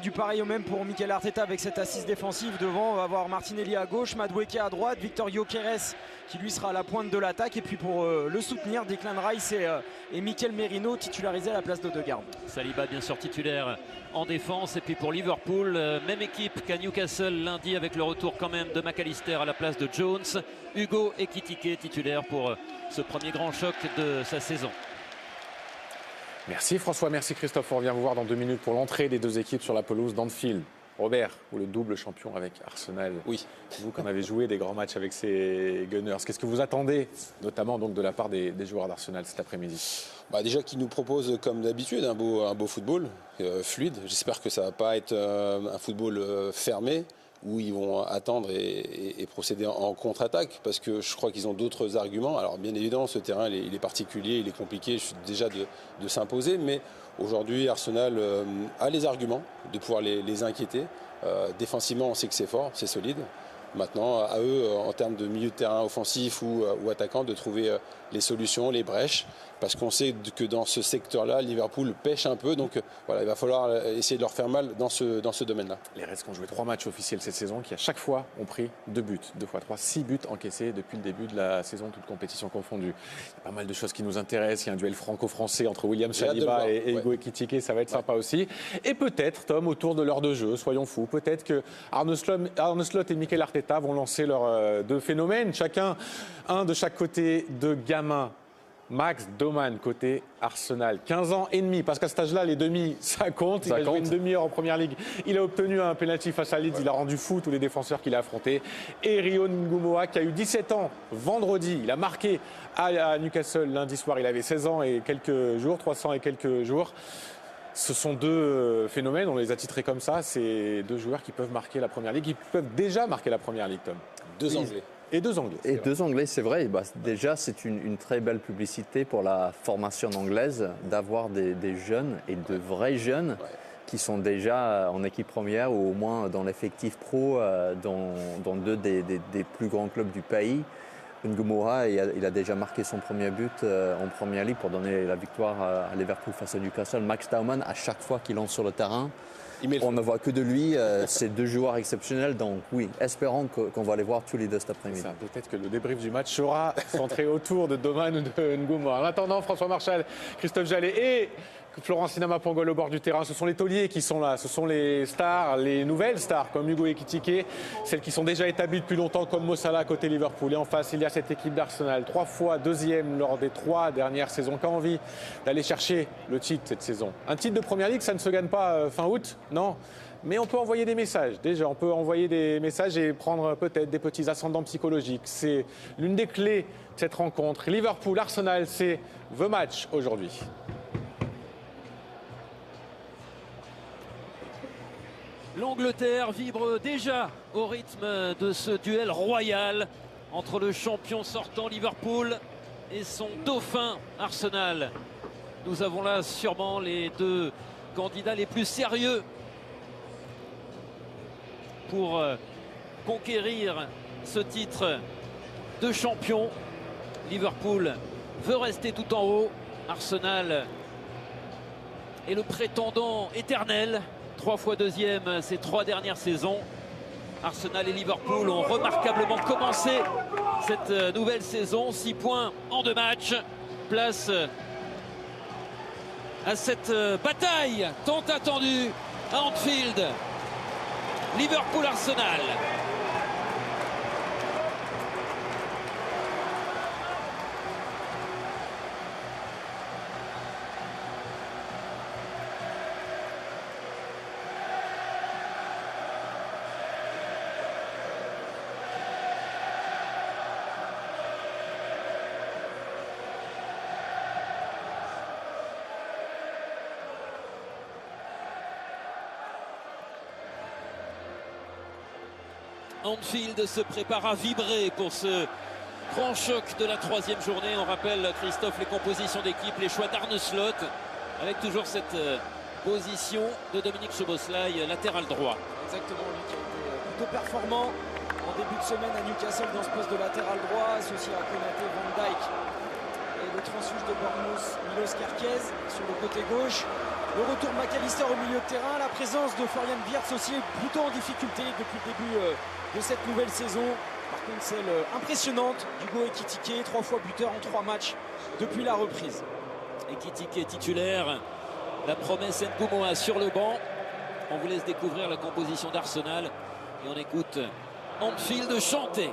Du pareil au même pour Mikel Arteta avec cette assise défensive. Devant, on va avoir Martinelli à gauche, Madueke à droite, Victor Gyökeres qui lui sera à la pointe de l'attaque. Et puis pour le soutenir, Declan Rice et Mikel Merino titularisés à la place d'Odegaard. Saliba bien sûr titulaire en défense. Et puis pour Liverpool, même équipe qu'à Newcastle lundi avec le retour quand même de McAllister à la place de Jones. Hugo Ekitike titulaire pour ce premier grand choc de sa saison. Merci François, merci Christophe. On revient vous voir dans 2 minutes pour l'entrée des deux équipes sur la pelouse d'Anfield. Robert, vous le double champion avec Arsenal. Oui. Vous qui en avez joué des grands matchs avec ces Gunners, qu'est-ce que vous attendez, notamment donc de la part des joueurs d'Arsenal cet après-midi? Déjà qu'ils nous proposent comme d'habitude un beau football, fluide. J'espère que ça ne va pas être un football fermé, où ils vont attendre et procéder en contre-attaque, parce que je crois qu'ils ont d'autres arguments. Alors bien évidemment, ce terrain il est particulier, il est compliqué déjà de s'imposer, mais aujourd'hui Arsenal a les arguments de pouvoir les inquiéter. Défensivement, on sait que c'est fort, c'est solide. Maintenant, à eux, en termes de milieu de terrain offensif ou attaquant, de trouver les solutions, les brèches, parce qu'on sait que dans ce secteur-là, Liverpool pêche un peu. Donc voilà, il va falloir essayer de leur faire mal dans ce domaine-là. Les Reds qui ont joué 3 matchs officiels cette saison, qui à chaque fois ont pris 2 buts, 2 fois 3, 6 buts encaissés depuis le début de la saison, toute compétition confondue. Il y a pas mal de choses qui nous intéressent. Il y a un duel franco-français entre William Saliba et Hugo Ekitike, ça va être sympa aussi. Et peut-être, Tom, autour de l'heure de jeu, soyons fous, peut-être que Arne Slot et Mikel Arteta vont lancer leurs 2 phénomènes, chacun un de chaque côté de gamin. Max Doman, côté Arsenal, 15 ans et demi, parce qu'à cet âge-là, les demi, ça compte. Il a joué une demi-heure en première ligue. Il a obtenu un penalty face à Leeds. Il a rendu fou tous les défenseurs qu'il a affrontés. Et Rio Ngumoa, qui a eu 17 ans vendredi. Il a marqué à Newcastle lundi soir. Il avait 16 ans et quelques jours, 300 et quelques jours. Ce sont 2 phénomènes, on les a titrés comme ça. C'est 2 joueurs qui peuvent marquer la première ligue, qui peuvent déjà marquer la première ligue, Tom. 2 Anglais. Et 2 Anglais. Et 2 Anglais, c'est vrai. Déjà, c'est une très belle publicité pour la formation anglaise d'avoir des jeunes et de vrais jeunes qui sont déjà en équipe première ou au moins dans l'effectif pro dans 2 des plus grands clubs du pays. Ngumoa, il a déjà marqué son premier but en première ligue pour donner la victoire à Liverpool face à Newcastle. Max Tauman, à chaque fois qu'il entre sur le terrain, on ne voit que de lui. C'est 2 joueurs exceptionnels. Donc oui, espérons qu'on va les voir tous les 2 cet après-midi. Peut-être que le débrief du match sera centré autour de Doman ou de Ngumoa. En attendant, François Marchal, Christophe Jallet et Florence Sinama-Pangol au bord du terrain. Ce sont les tauliers qui sont là. Ce sont les stars, les nouvelles stars comme Hugo Ekitike, celles qui sont déjà établies depuis longtemps comme Mo Salah côté Liverpool. Et en face, il y a cette équipe d'Arsenal, 3 fois 2e lors des 3 dernières saisons, qui a envie d'aller chercher le titre cette saison. Un titre de Première Ligue, ça ne se gagne pas fin août, non. Mais on peut envoyer des messages. Déjà, on peut envoyer des messages et prendre peut-être des petits ascendants psychologiques. C'est l'une des clés de cette rencontre. Liverpool-Arsenal, c'est the match aujourd'hui. L'Angleterre vibre déjà au rythme de ce duel royal entre le champion sortant Liverpool et son dauphin Arsenal. Nous avons là sûrement les 2 candidats les plus sérieux pour conquérir ce titre de champion. Liverpool veut rester tout en haut. Arsenal est le prétendant éternel. 3 fois 2e ces 3 dernières saisons. Arsenal et Liverpool ont remarquablement commencé cette nouvelle saison. 6 points en 2 matchs. Place à cette bataille tant attendue à Anfield. Liverpool-Arsenal. Anfield se prépare à vibrer pour ce grand choc de la 3e journée. On rappelle, Christophe, les compositions d'équipe, les choix d'Arne Slot, avec toujours cette position de Dominique Szoboszlai, latéral droit. Exactement, lui qui a été plutôt performant en début de semaine à Newcastle dans ce poste de latéral droit, associé à Konaté, Van Dijk et le transfuge de Bournemouth, Milos Kerkez sur le côté gauche. Le retour de McAllister au milieu de terrain, la présence de Florian Wirtz aussi est plutôt en difficulté depuis le début de cette nouvelle saison. Par contre, celle impressionnante d'Hugo Ekitike, 3 fois buteur en 3 matchs depuis la reprise. Ekitike est titulaire, la promesse Nkumoa sur le banc. On vous laisse découvrir la composition d'Arsenal et on écoute Anfield chanter.